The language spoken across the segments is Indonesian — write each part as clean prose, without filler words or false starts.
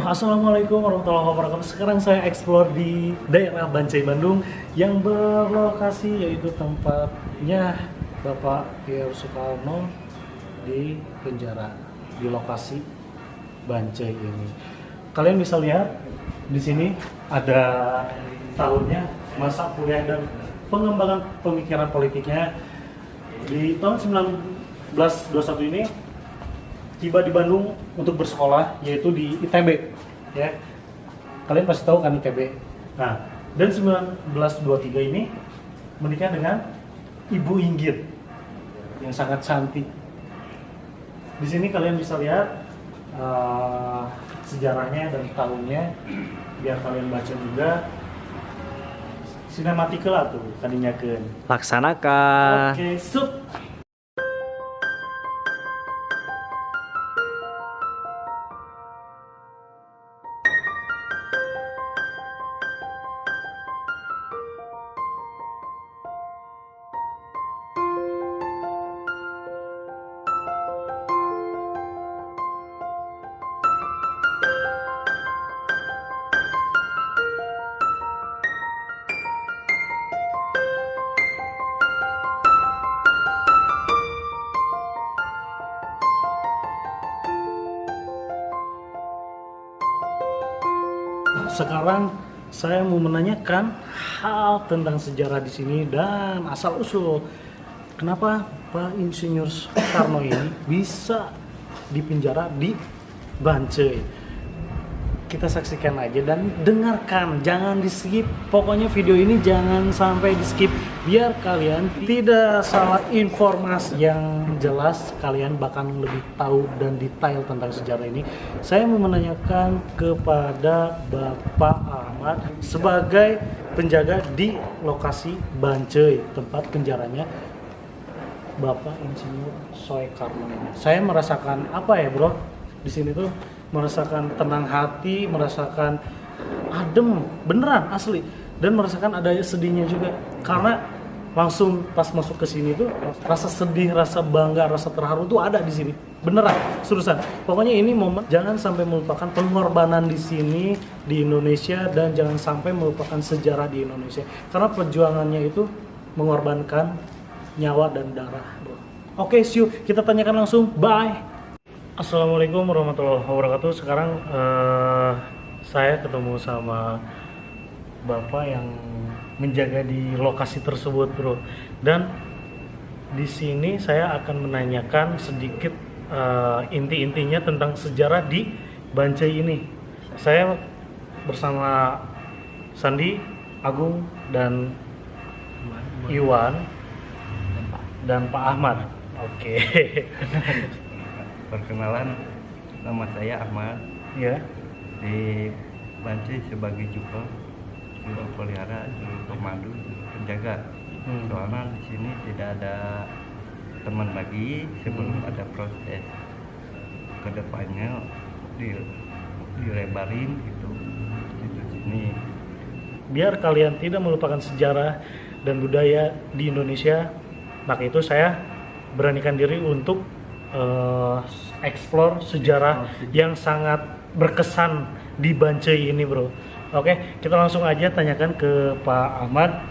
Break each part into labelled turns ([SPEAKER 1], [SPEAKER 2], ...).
[SPEAKER 1] Assalamualaikum warahmatullahi wabarakatuh. Sekarang saya explore di daerah Bancai, Bandung yang berlokasi yaitu tempatnya Bapak Pierre Soekarno di penjara di lokasi Bancai ini. Kalian bisa lihat di sini ada tahunnya, masa kuliah dan pengembangan pemikiran politiknya. Di tahun 1921 ini tiba di Bandung untuk bersekolah, yaitu di ITB, ya. Kalian pasti tahu kan ITB. Nah, dan 1923 ini menikah dengan Ibu Inggit yang sangat cantik. Di sini kalian bisa lihat sejarahnya dan tahunnya, biar kalian baca juga. Sinematikal lah tuh kadinya kan.
[SPEAKER 2] Laksanakan.
[SPEAKER 1] Oke, sup. Sekarang saya mau menanyakan hal tentang sejarah di sini dan asal usul kenapa Pak Insinyur Soekarno ini bisa dipenjara di Bancai. Kita saksikan aja dan dengarkan, jangan di skip. Pokoknya video ini jangan sampai di skip biar kalian tidak salah informasi yang jelas. Kalian bakal lebih tahu dan detail tentang sejarah ini. Saya mau menanyakan kepada Bapak Ahmad sebagai penjaga di lokasi Bancai, tempat penjaranya Bapak Insinyur Soekarno ini. Saya merasakan apa ya, Bro? Di sini tuh merasakan tenang hati, merasakan adem, beneran asli, dan merasakan ada sedihnya juga karena langsung pas masuk ke sini tuh rasa sedih, rasa bangga, rasa terharu tuh ada di sini, beneran, seriusan. Pokoknya ini momen jangan sampai melupakan pengorbanan di sini di Indonesia dan jangan sampai melupakan sejarah di Indonesia karena perjuangannya itu mengorbankan nyawa dan darah, bro. Oke, see you. Kita tanyakan langsung. Bye. Assalamualaikum warahmatullahi wabarakatuh. Sekarang saya ketemu sama Bapak yang menjaga di lokasi tersebut, bro. Dan di sini saya akan menanyakan sedikit inti-intinya tentang sejarah di Bancai ini. Saya bersama Sandi, Agung, dan Iwan dan Pak Ahmad. Oke.
[SPEAKER 3] Perkenalan, nama saya Ahmad.
[SPEAKER 1] Ya.
[SPEAKER 3] Di Bancai sebagai juru pelihara, juru pemandu, juru penjaga. Soalnya di sini tidak ada teman lagi sebelum ada proses kedepannya dilebarin gitu di sini.
[SPEAKER 1] Biar kalian tidak melupakan sejarah dan budaya di Indonesia, maka itu saya beranikan diri untuk explore sejarah yang sangat berkesan di Bancai ini, bro. Oke, kita langsung aja tanyakan ke Pak Ahmad.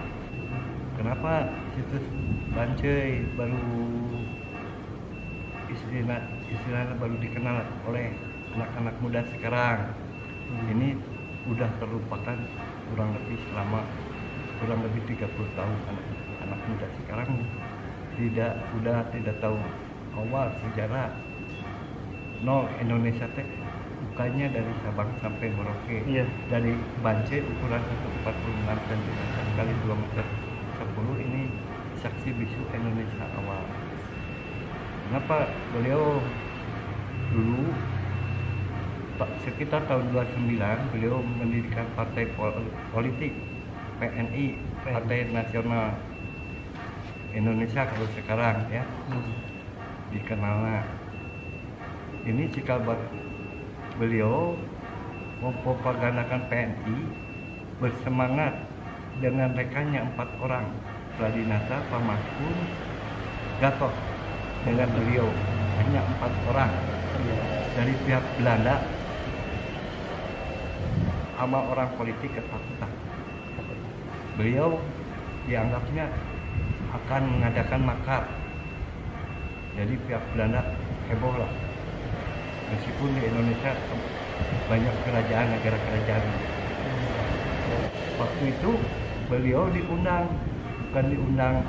[SPEAKER 3] Kenapa situs Bancai baru istilahnya baru dikenal oleh anak-anak muda sekarang? Ini udah terlupakan kurang lebih 30 tahun. Anak muda sekarang tidak tahu awal sejarah. Indonesia teh bukannya dari Sabang sampai Merauke.
[SPEAKER 1] Iya.
[SPEAKER 3] Dari Bancai ukuran 146 cm kali 2 meter 10 ini saksi bisu Indonesia awal. Kenapa beliau dulu sekitar tahun 29 beliau mendirikan partai politik PNI, Partai Nasional Indonesia kalau sekarang ya. Dikenalnya ini jika beliau mempropagandakan PNI bersemangat dengan rekannya 4 orang, Pradinata, Pamaskun, Gatot, dengan beliau hanya 4 orang dari pihak Belanda sama orang politik ketakutan. Beliau dianggapnya akan mengadakan makar. Jadi pihak Belanda heboh lah. Meskipun di Indonesia banyak kerajaan, negara kerajaan. Waktu itu beliau diundang, bukan diundang,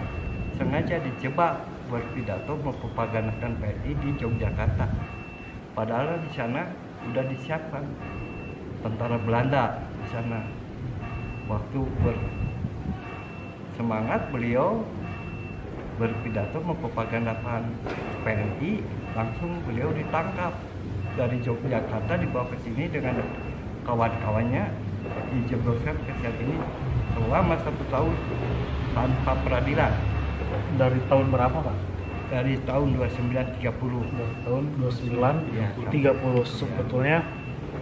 [SPEAKER 3] sengaja dijebak buat pidato mempropagandakan PNI di Yogyakarta. Padahal di sana udah disiapkan tentara Belanda di sana. Waktu bersemangat beliau berpidato mempropagandakan PNI, langsung beliau ditangkap dari Yogyakarta, dibawa ke sini dengan kawan-kawannya, dijebloskan ke sel ini selama 1 tahun tanpa peradilan.
[SPEAKER 1] Dari tahun berapa Pak?
[SPEAKER 3] Dari tahun 2930.
[SPEAKER 1] Dari tahun 29
[SPEAKER 3] Ya,
[SPEAKER 1] 30 sebetulnya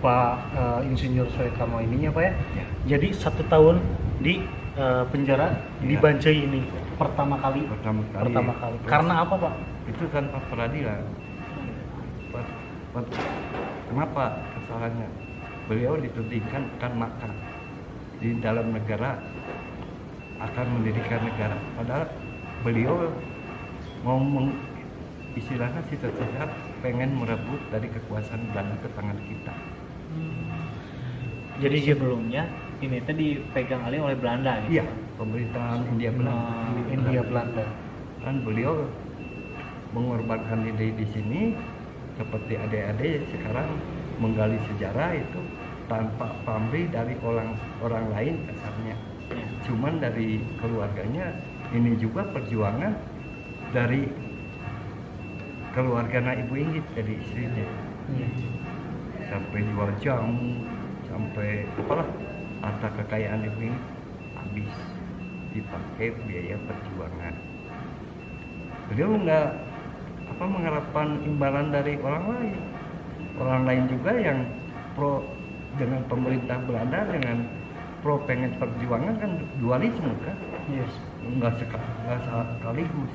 [SPEAKER 1] Pak Insinyur Soekarno ininya Pak ya.
[SPEAKER 3] Ya.
[SPEAKER 1] Jadi 1 tahun di penjara di
[SPEAKER 3] Ya.
[SPEAKER 1] Bancai ini pertama kali.
[SPEAKER 3] Pertama kali. Terus
[SPEAKER 1] Karena apa Pak?
[SPEAKER 3] itu tanpa peradilan. Kenapa kesalahannya? Beliau ditudingkan akan makar di dalam negara, akan mendirikan negara. Padahal beliau mau istilahnya sisa-sisa pengen merebut dari kekuasaan Belanda ke tangan kita.
[SPEAKER 4] Jadi sebelumnya ini tadi dipegang alih oleh Belanda gitu.
[SPEAKER 3] Iya, pemerintahan India Belanda.
[SPEAKER 1] India Belanda.
[SPEAKER 3] Kan beliau mengorbankan diri di sini seperti adik-adik sekarang menggali sejarah itu tanpa pamrih dari orang lain kasarnya.
[SPEAKER 4] Ya.
[SPEAKER 3] Cuman dari keluarganya ini juga perjuangan dari keluarga Ibu Inggit, dari istrinya.
[SPEAKER 1] Iya.
[SPEAKER 3] Sampai jual jamu, sampai apalah harta kekayaan Ibu Inggit habis dipakai biaya perjuangan. Beliau nggak mengharapkan imbalan dari orang lain. Orang lain juga yang pro dengan pemerintah Belanda, dengan pro pengen perjuangan kan dualisme kan.
[SPEAKER 1] Yes.
[SPEAKER 3] Nggak sekaligus.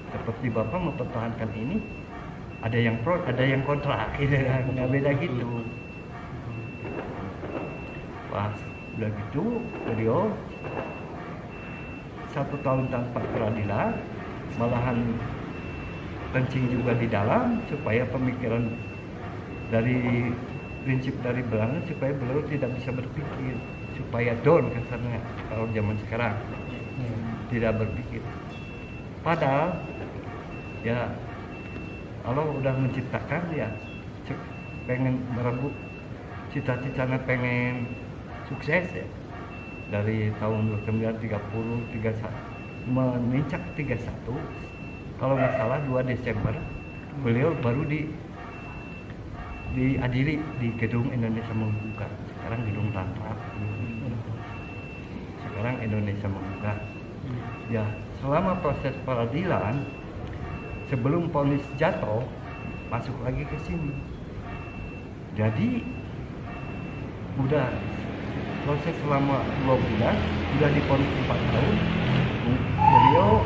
[SPEAKER 3] Seperti Bapak mempertahankan ini, ada yang pro, ada yang kontra, gitu kan, nggak beda gitu. Pas udah gitu, beliau 1 tahun tanpa peradilan, malahan kencing juga di dalam supaya pemikiran dari prinsip dari Belanda supaya beliau tidak bisa berpikir, supaya down kasarnya kalau zaman sekarang. Tidak berpikir. Padahal ya Allah udah menciptakan ya pengen merebut cita-citanya, pengen sukses ya. Dari tahun 1930 menincak 31, kalau nggak salah 2 Desember beliau baru diadili di Gedung Indonesia Membuka, sekarang Gedung Tantra. Sekarang Indonesia Membuka. Ya, selama proses peradilan sebelum vonis jatuh masuk lagi ke sini. Jadi udah proses selama 2 bulan, udah divonis 4 tahun. Beliau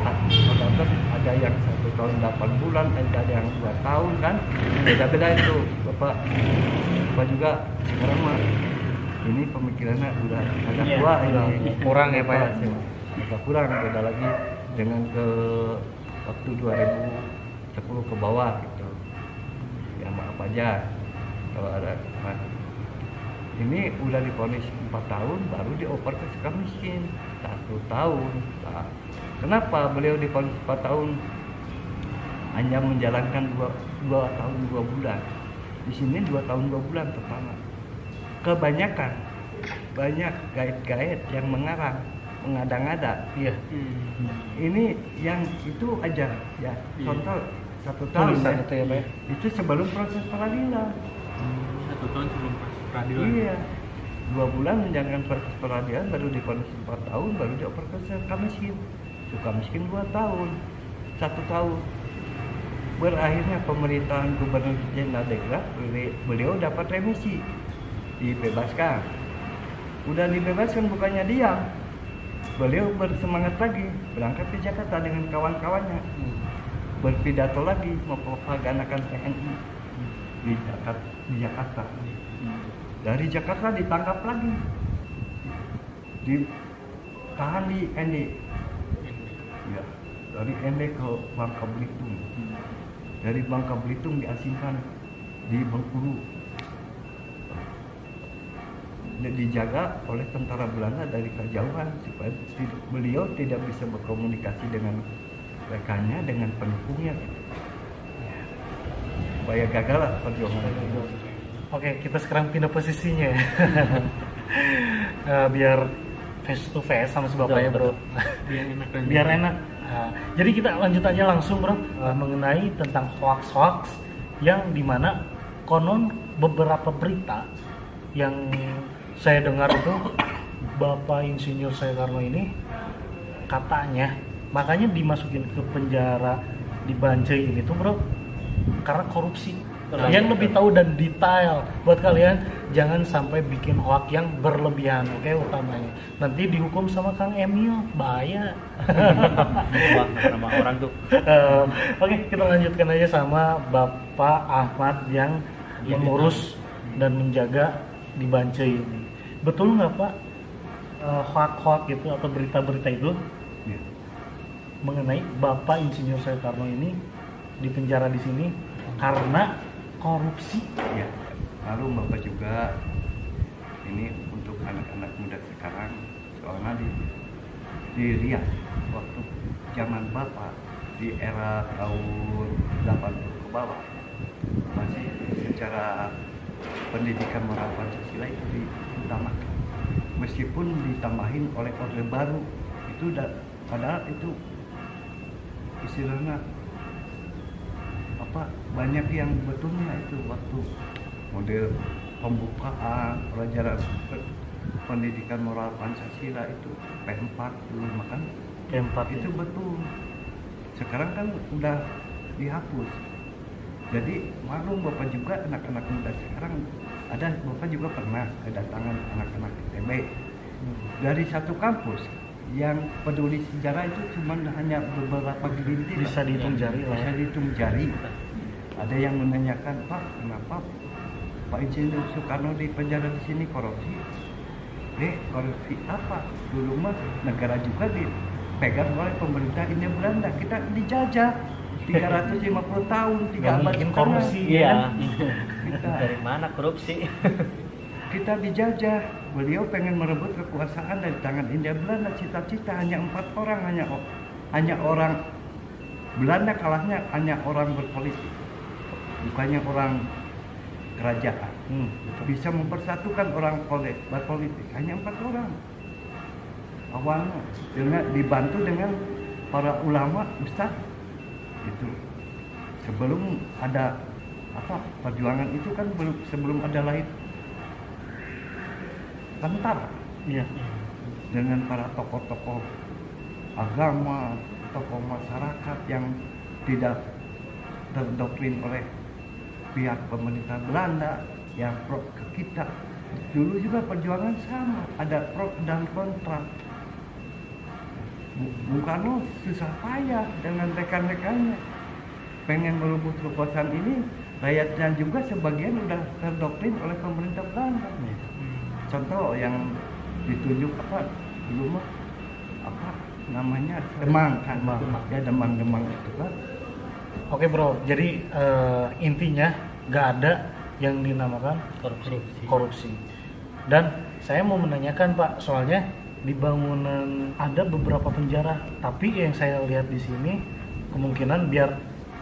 [SPEAKER 3] ada yang 1 tahun 8 bulan, ada yang 2 tahun kan, beda-beda itu. Bapak juga sekarang mah ini pemikirannya udah agak
[SPEAKER 4] Iya,
[SPEAKER 3] tua
[SPEAKER 1] udah
[SPEAKER 3] ini,
[SPEAKER 1] kurang ya, Pak, ya?
[SPEAKER 3] agak kurang, beda lagi dengan ke waktu 2010 ke bawah gitu. Ya maaf aja kalau ada. Nah, ini udah divonis 4 tahun, baru dioper ke suka miskin 1 tahun. Nah, kenapa beliau divonis 4 tahun hanya menjalankan 2 tahun 2 bulan? Di sini 2 tahun 2 bulan pertama. Kebanyakan banyak gaet-gaet yang mengarang, mengada-ngada.
[SPEAKER 1] Iya.
[SPEAKER 3] Ini yang itu aja ya.
[SPEAKER 4] Iya.
[SPEAKER 3] Contoh 1 tahun
[SPEAKER 1] Tulisan
[SPEAKER 3] ya.
[SPEAKER 1] itu ya Pak ya?
[SPEAKER 3] Itu sebelum proses peradilan.
[SPEAKER 4] 1 tahun sebelum proses peradilan.
[SPEAKER 3] Iya. 2 bulan menjalankan proses peradilan, baru divonis 4 tahun, baru dioper ke suka miskin. Suka miskin 2 tahun, 1 tahun. Berakhirnya pemerintahan Gubernur Jenderal de Graaf, beliau dapat remisi, dibebaskan. Udah dibebaskan bukannya diam, beliau bersemangat lagi, berangkat ke Jakarta dengan kawan-kawannya, berpidato lagi mempropagandakan PNI di Jakarta. Dari Jakarta ditangkap lagi, ditahan di ND. Ya, dari ND ke Bangka Belitung. Dari Bangka Belitung diasingkan di Bengkulu. Dijaga oleh tentara Belanda dari kejauhan supaya beliau tidak bisa berkomunikasi dengan rekannya, dengan pendukungnya gitu. Supaya gagal lah perjuangan itu.
[SPEAKER 1] Oke, kita sekarang pindah posisinya ya. Biar face to face sama si bapaknya bro. Biar enak. Nah, jadi kita lanjut aja langsung bro, mengenai tentang hoax-hoax yang dimana konon beberapa berita yang saya dengar itu Bapak Insinyur Soekarno ini katanya makanya dimasukin ke penjara di Bancai ini tuh bro karena korupsi. Yang lebih tahu dan detail buat kalian jangan sampai bikin hoax yang berlebihan, oke, utamanya nanti dihukum sama Kang Emil, bahaya.
[SPEAKER 4] Wah, nama orang tuh.
[SPEAKER 1] Oke, kita lanjutkan aja sama Bapak Ahmad yang mengurus dan menjaga di Bancai ini. Betul nggak Pak hoax-hoax itu atau berita-berita itu
[SPEAKER 3] Ya.
[SPEAKER 1] mengenai Bapak Insinyur Soekarno ini di penjara di sini karena korupsi?
[SPEAKER 3] Ya. Lalu Bapak juga ini untuk anak-anak muda sekarang, soalnya di Riau waktu zaman Bapak di era tahun 80 ke bawah masih secara pendidikan moral Pancasila itu diutamakan, meskipun ditambahin oleh Orde Baru itu padahal itu istilahnya apa banyak yang betulnya itu waktu model pembukaan pelajaran pendidikan moral Pancasila itu P4 dulu makan
[SPEAKER 1] P4
[SPEAKER 3] itu betul. Sekarang kan udah dihapus. Jadi maklum Bapak juga anak-anak muda sekarang ada, Bapak juga pernah kedatangan anak-anak ITB dari satu kampus yang peduli sejarah itu cuma hanya beberapa gelintir,
[SPEAKER 1] bisa dihitung jari lah
[SPEAKER 3] bisa
[SPEAKER 1] ya.
[SPEAKER 3] dihitung jari. Ada yang menanyakan, Pak, kenapa Pak Insinyur Soekarno di penjara di sini korupsi? Korupsi apa? Dulu mah negara juga dipegang oleh pemerintah Hindia Belanda, kita dijajah 350 tahun, 3
[SPEAKER 1] Nggak
[SPEAKER 3] abad
[SPEAKER 1] mungkin
[SPEAKER 3] setengah.
[SPEAKER 1] korupsi.
[SPEAKER 4] Iya.
[SPEAKER 3] Kita,
[SPEAKER 4] Dari mana korupsi?
[SPEAKER 3] kita dijajah. Beliau pengen merebut kekuasaan dari tangan Hindia Belanda. Cita-cita hanya 4 orang, hanya orang Belanda kalahnya hanya orang berpolitik, bukannya orang kerajaan. Bisa mempersatukan orang berpolitik hanya 4 orang. Awalnya dengan dibantu dengan para ulama, ustadz itu. Sebelum ada perjuangan itu kan sebelum ada lahir tentara.
[SPEAKER 1] Iya.
[SPEAKER 3] Dengan para tokoh-tokoh agama, tokoh masyarakat yang tidak terdoktrin oleh pihak pemerintah Belanda yang pro ke kita. Dulu juga perjuangan sama, ada pro dan kontra. Bung Karno susah payah dengan rekan-rekannya pengen merebut kekuasaan ini. Rakyatnya juga sebagian udah terdoktrin oleh pemerintah Belanda. Contoh yang ditunjuk dulu mah namanya Demang kan, ya Demang itu kan.
[SPEAKER 1] Oke bro, jadi intinya nggak ada yang dinamakan korupsi. Dan saya mau menanyakan Pak, soalnya di bangunan ada beberapa penjara, tapi yang saya lihat di sini kemungkinan biar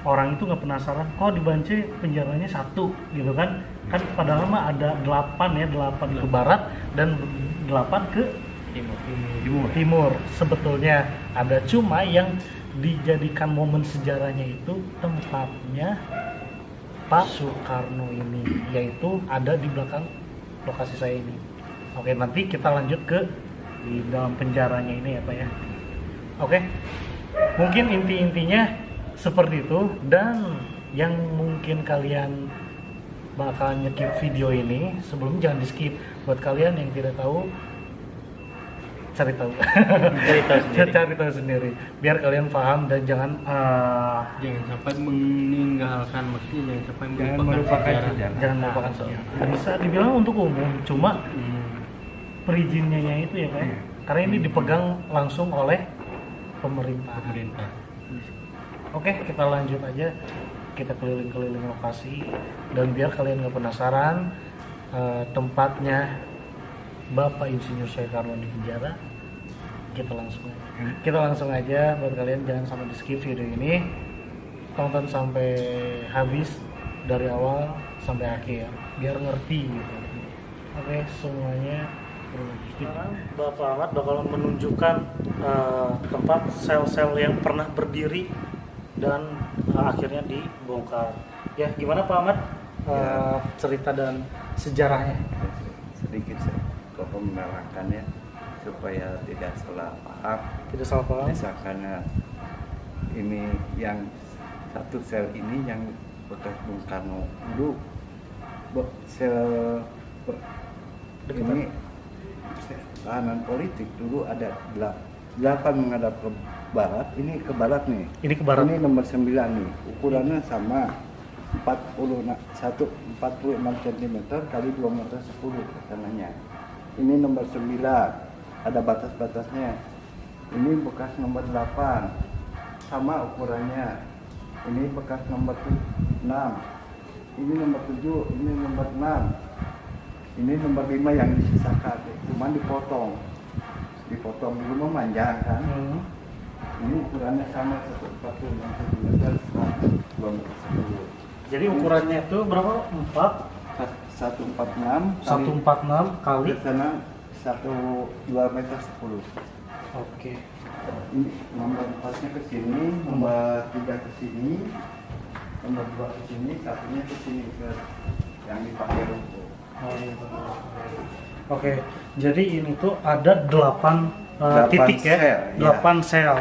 [SPEAKER 1] orang itu nggak penasaran, kok di Bancai penjaranya 1 gitu kan? Kan padahal mah ada 8 ke barat dan 8 ke timur. Sebetulnya ada, cuma yang dijadikan momen sejarahnya itu tempatnya Pak Soekarno ini, yaitu ada di belakang lokasi saya ini. Oke, nanti kita lanjut ke di dalam penjaranya ini ya Pak ya. Oke, mungkin inti-intinya seperti itu. Dan yang mungkin kalian bakal nyekip video ini, sebelum jangan di skip. Buat kalian yang tidak tahu, cari tahu.
[SPEAKER 4] Cari tahu sendiri.
[SPEAKER 1] Cari tahu sendiri. Biar kalian paham dan jangan
[SPEAKER 5] Jangan sampai meninggalkan, maksudnya jangan sampai
[SPEAKER 3] Jangan
[SPEAKER 5] melupakan
[SPEAKER 3] melupakan
[SPEAKER 5] sejarah.
[SPEAKER 3] sejarah.
[SPEAKER 1] jangan melupakan sejarah. Bisa dibilang untuk umum, cuma perizinannya itu ya Pak. Karena ini dipegang langsung oleh pemerintah. Oke, kita lanjut aja. Kita keliling-keliling lokasi dan biar kalian nggak penasaran tempatnya Bapak Insinyur Soekarno di penjara, kita langsung aja. Buat kalian jangan sampai di skip video ini, tonton sampai habis dari awal sampai akhir biar ngerti gitu. Oke, semuanya. Sekarang Bapak Ahmad bakal menunjukkan tempat sel-sel yang pernah berdiri dan akhirnya dibongkar. Ya, gimana Pak Ahmad cerita dan sejarahnya?
[SPEAKER 3] Sedikit saya menerangkannya supaya tidak salah paham.
[SPEAKER 1] Tidak salah paham.
[SPEAKER 3] Misalkan ini yang satu sel ini yang bekas Bung Karno dulu, sel ini tahanan politik dulu ada 8 menghadap ke barat, ini ke barat nih.
[SPEAKER 1] Ini ke barat.
[SPEAKER 3] Ini nomor 9 nih. Ukurannya sama 46 cm kali 2 meter 10 kesananya. Ini nomor 9. Ada batas-batasnya. Ini bekas nomor 8. Sama ukurannya. Ini bekas nomor 6. Ini nomor 7, ini nomor 6. Ini nomor 5 yang disisakan, cuma dipotong dulu memanjang kan. Ini ukurannya sama 146 cm 2 meter 10.
[SPEAKER 1] Jadi ukurannya itu berapa?
[SPEAKER 3] 146
[SPEAKER 1] 146 kali.
[SPEAKER 3] ke sana 2 meter 10.
[SPEAKER 1] Oke.
[SPEAKER 3] Ini nomor 4-nya ke sini, nomor 3 ke sini, nomor 2 ke sini, satunya ke sini ke yang dipakai rumput.
[SPEAKER 1] Oke, jadi ini tuh ada 8 titik ya,
[SPEAKER 3] sel,
[SPEAKER 1] 8 sel.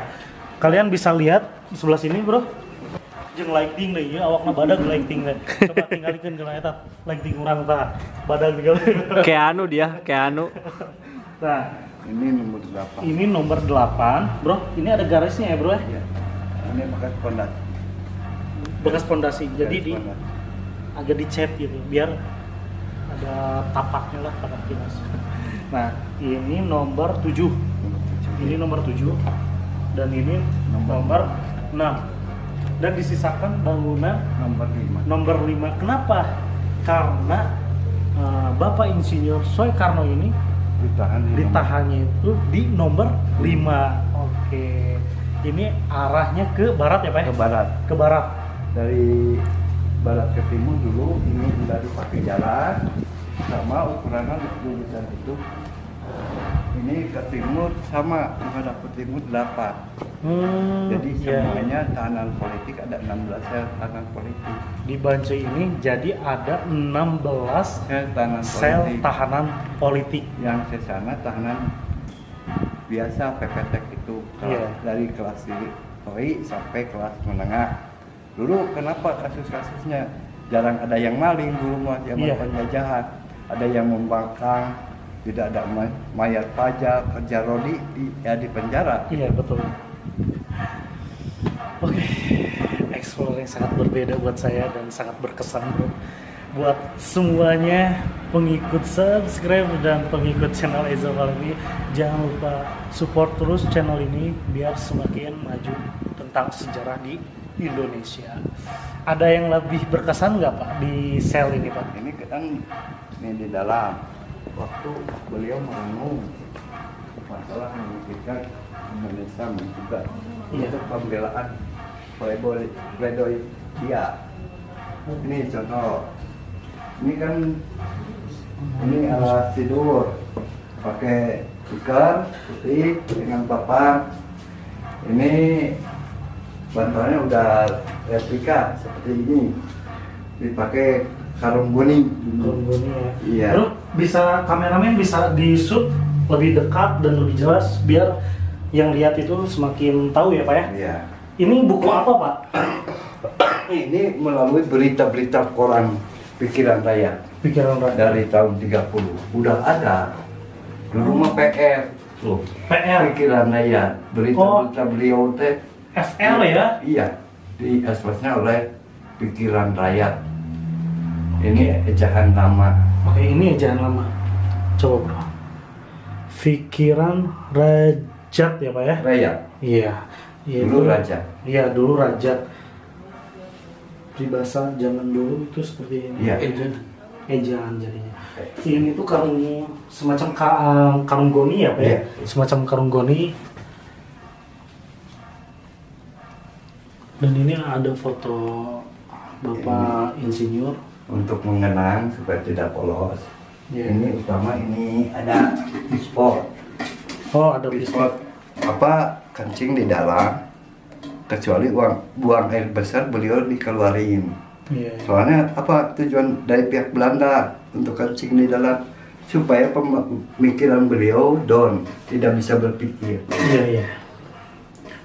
[SPEAKER 1] Kalian bisa lihat sebelah sini bro. Jeung lighting deh ya, awakna badag lighting deh. Coba tinggalikeun kana eta lighting urang tah. Badag tinggalikeun.
[SPEAKER 2] Kayak anu dia, kayak anu.
[SPEAKER 1] Nah,
[SPEAKER 3] Ini nomor 8.
[SPEAKER 1] ini nomor 8, bro. Ini ada garisnya ya bro ya.
[SPEAKER 3] Ya. Ini bekas pondasi.
[SPEAKER 1] Bekas pondasi. Jadi
[SPEAKER 3] Bekas
[SPEAKER 1] di
[SPEAKER 3] pondasi.
[SPEAKER 1] agak dicat gitu, biar ada tapaknya lah tapak kilas. Nah, ini nomor 7. Ini nomor 7 dan ini nomor 6. Dan disisakan bangunan
[SPEAKER 3] Nomor 5.
[SPEAKER 1] nomor 5. Kenapa? Karena Bapak Insinyur Soekarno ini
[SPEAKER 3] Ditahan di
[SPEAKER 1] ditahannya itu di nomor 5. Oke. Ini arahnya ke barat ya, Pak?
[SPEAKER 3] ke barat.
[SPEAKER 1] Ke barat.
[SPEAKER 3] Dari barat ke timur dulu ini sudah dipakai jalan sama ukurannya lulusan itu. Ini ke timur sama menghadap ke timur 8. Jadi
[SPEAKER 1] iya.
[SPEAKER 3] semuanya tahanan politik ada 16 sel tahanan politik.
[SPEAKER 1] Di Banci ini jadi ada 16
[SPEAKER 3] Sel tahanan
[SPEAKER 1] sel
[SPEAKER 3] politik.
[SPEAKER 1] tahanan politik.
[SPEAKER 3] Yang sesana tahanan biasa PPTK itu
[SPEAKER 1] Iya.
[SPEAKER 3] dari kelas TOI sampai kelas menengah. Dulu kenapa kasus-kasusnya jarang ada yang maling dulu mah zaman
[SPEAKER 1] Iya.
[SPEAKER 3] penjajahan, ada yang membangkang, tidak ada mayat pajak, kerja rodi di penjara.
[SPEAKER 1] Iya, betul. Oke, explore yang sangat berbeda buat saya dan sangat berkesan bro. Buat semuanya pengikut subscribe dan pengikut channel Eza Falevi, jangan lupa support terus channel ini biar semakin maju tentang sejarah di Indonesia. Ada yang lebih berkesan nggak Pak di sel ini Pak?
[SPEAKER 3] Ini kan ini di dalam waktu beliau merenung masalah memikirkan Indonesia juga untuk pembelaan pledoi dia. Ini contoh. Ini kan ini alat tidur pakai tikar putih dengan papan. Ini bantalnya udah replika seperti ini, dipakai karung kuning.
[SPEAKER 1] Ini ya.
[SPEAKER 3] Iya.
[SPEAKER 1] Bro, bisa kameramen bisa di shoot lebih dekat dan lebih jelas biar yang lihat itu semakin tahu ya Pak ya.
[SPEAKER 3] Iya.
[SPEAKER 1] Ini buku apa Pak?
[SPEAKER 3] Ini melalui berita-berita koran Pikiran Rakyat
[SPEAKER 1] Pikiran rakyat.
[SPEAKER 3] dari tahun 30. Udah ada. Dulu mah PR. Tuh,
[SPEAKER 1] PR.
[SPEAKER 3] pikiran rakyat. Berita-berita beliau teh
[SPEAKER 1] FR ya?
[SPEAKER 3] iya, dieksposnya oleh pikiran rakyat. Ini ejahan lama.
[SPEAKER 1] Oke, ini jangan lama. Coba bro. Pikiran Rajat ya Pak ya?
[SPEAKER 3] Rakyat.
[SPEAKER 1] Iya. Iya,
[SPEAKER 3] Dulu
[SPEAKER 1] itu-
[SPEAKER 3] raja.
[SPEAKER 1] Iya, dulu Rajat. Peribahasa zaman dulu itu seperti ini.
[SPEAKER 3] Iya.
[SPEAKER 1] Ejaan jadinya. Ini tuh karung semacam karung goni ya Pak ya?
[SPEAKER 3] Iya.
[SPEAKER 1] Semacam karung goni. Dan ini ada foto Bapak Insinyur.
[SPEAKER 3] Untuk mengenang supaya tidak polos.
[SPEAKER 1] Iya.
[SPEAKER 3] Ini utama ini ada spot.
[SPEAKER 1] Oh, ada pistol.
[SPEAKER 3] Spot apa kencing di dalam. Kecuali buang air besar beliau dikeluarin.
[SPEAKER 1] Iya.
[SPEAKER 3] Soalnya apa tujuan dari pihak Belanda untuk kencing di dalam supaya pemikiran beliau down, tidak bisa berpikir.
[SPEAKER 1] Iya, iya.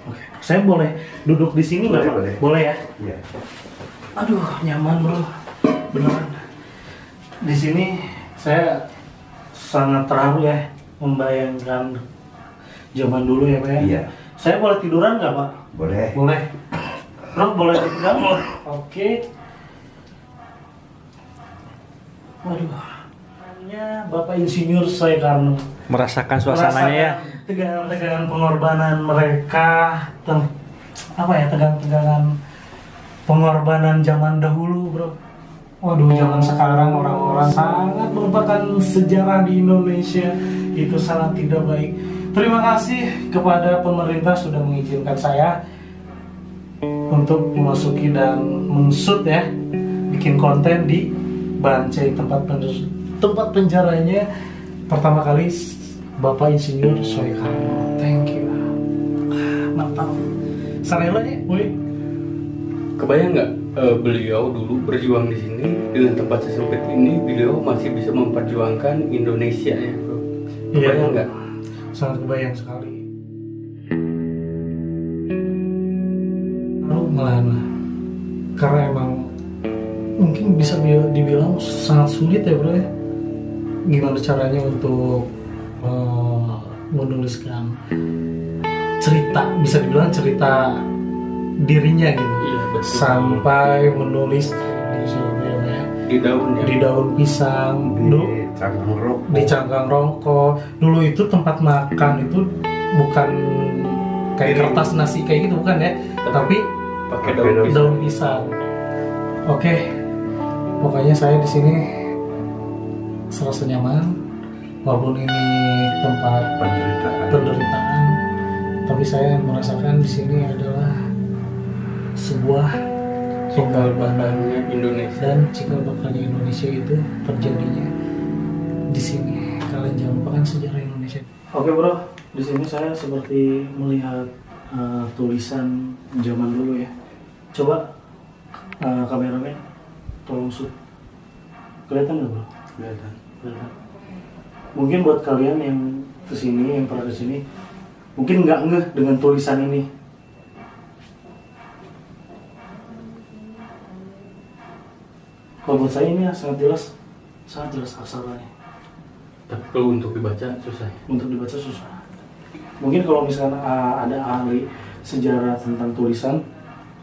[SPEAKER 1] Oke, saya boleh duduk di sini nggak Pak?
[SPEAKER 3] Boleh.
[SPEAKER 1] Boleh ya?
[SPEAKER 3] Iya.
[SPEAKER 1] Aduh, nyaman bro, beneran. Di sini saya sangat terharu ya, membayangkan zaman dulu ya Pak ya.
[SPEAKER 3] Iya.
[SPEAKER 1] Saya boleh tiduran nggak Pak?
[SPEAKER 3] Boleh.
[SPEAKER 1] Boleh. Bro, boleh dipegang? Oke. Waduh, namanya Bapak Insinyur Soekarno.
[SPEAKER 2] Merasakan suasananya ya.
[SPEAKER 1] Tegangan-tegangan pengorbanan mereka, tegangan-tegangan pengorbanan zaman dahulu, bro. Waduh, zaman sekarang orang-orang sangat melupakan sejarah di Indonesia, itu sangat tidak baik. Terima kasih kepada pemerintah sudah mengizinkan saya untuk memasuki dan menshoot ya, bikin konten di Bancai, tempat penjaranya pertama kali Bapak Insinyur Soekarno. Thank you. Mantap. Sarelo ya, woi.
[SPEAKER 5] Kebayang nggak beliau dulu berjuang di sini dengan tempat sesempit ini, beliau masih bisa memperjuangkan Indonesia ya, bro. Kebayang nggak?
[SPEAKER 1] Sangat kebayang sekali. Lalu malahan lah. Karena emang mungkin bisa dibilang sangat sulit ya bro ya. Gimana caranya untuk menuliskan cerita, bisa dibilang cerita dirinya gitu.
[SPEAKER 5] Iya, betul.
[SPEAKER 1] Sampai menulis
[SPEAKER 5] Di daun ya.
[SPEAKER 1] di daun pisang,
[SPEAKER 3] Di cangkang rokok.
[SPEAKER 1] di cangkang rokok. Dulu itu tempat makan itu bukan kayak kertas nasi kayak gitu bukan ya, tapi
[SPEAKER 5] Pakai
[SPEAKER 3] Pakai
[SPEAKER 5] daun pisang.
[SPEAKER 1] daun pisang. Oke, pokoknya saya di sini serasa nyaman, walaupun ini tempat penderitaan, tapi saya merasakan di sini adalah sebuah
[SPEAKER 5] Cikal bakalnya Indonesia.
[SPEAKER 1] dan cikal bakalnya Indonesia itu terjadinya di sini. Kalian jangan lupakan sejarah Indonesia. Oke bro, di sini saya seperti melihat tulisan zaman dulu ya. Coba kameramen, tolong shoot. Kelihatan nggak bro?
[SPEAKER 5] Kelihatan.
[SPEAKER 1] Kelihatan. Mungkin buat kalian yang kesini, yang pernah kesini, mungkin nggak ngeh dengan tulisan ini. Kalau buat saya ini sangat jelas aksaranya.
[SPEAKER 5] Tapi kalau untuk dibaca susah.
[SPEAKER 1] Untuk dibaca susah. Mungkin kalau misalkan ada ahli sejarah tentang tulisan,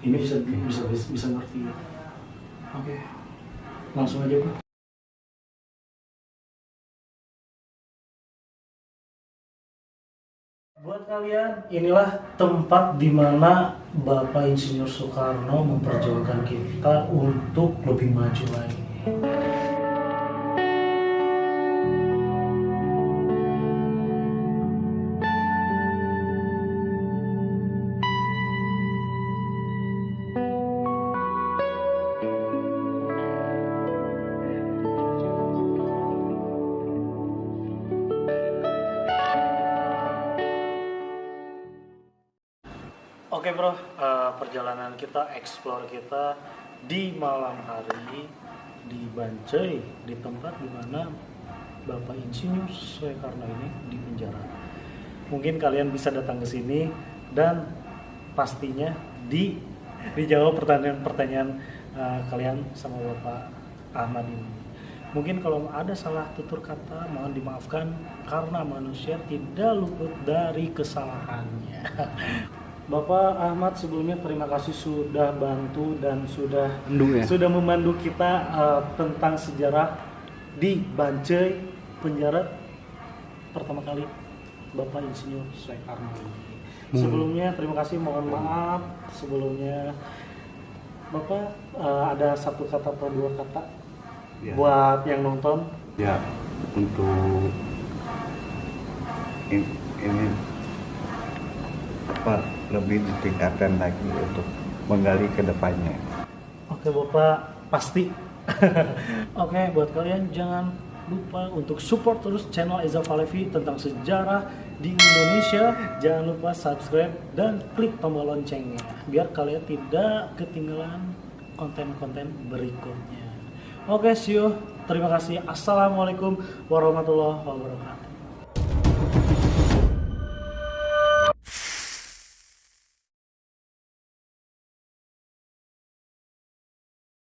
[SPEAKER 1] ini bisa ngerti. Oke, langsung aja bro. Buat kalian, inilah tempat di mana Bapak Insinyur Soekarno memperjuangkan kita untuk lebih maju lagi. Oke bro, perjalanan kita, explore kita di malam hari di Bancai, di tempat dimana Bapak Insinyur Soekarno ini dipenjara. Mungkin kalian bisa datang ke sini dan pastinya dijawab pertanyaan-pertanyaan kalian sama Bapak Ahmad ini. Mungkin kalau ada salah tutur kata mohon dimaafkan karena manusia tidak luput dari kesalahannya. Bapak Ahmad, sebelumnya terima kasih sudah bantu dan sudah memandu kita tentang sejarah di Bancai, penjara pertama kali Bapak Insinyur Soekarno ini. Sebelumnya terima kasih, mohon maaf sebelumnya. Bapak ada satu kata atau dua kata
[SPEAKER 6] Ya.
[SPEAKER 1] buat yang nonton?
[SPEAKER 6] Ya, untuk ini apa lebih ditingkatkan lagi untuk menggali ke depannya.
[SPEAKER 1] Oke Bapak, pasti. Oke, buat kalian jangan lupa untuk support terus channel Eza Falevi tentang sejarah di Indonesia. Jangan lupa subscribe dan klik tombol loncengnya biar kalian tidak ketinggalan konten-konten berikutnya. Oke, see you. Terima kasih. Assalamualaikum warahmatullahi wabarakatuh.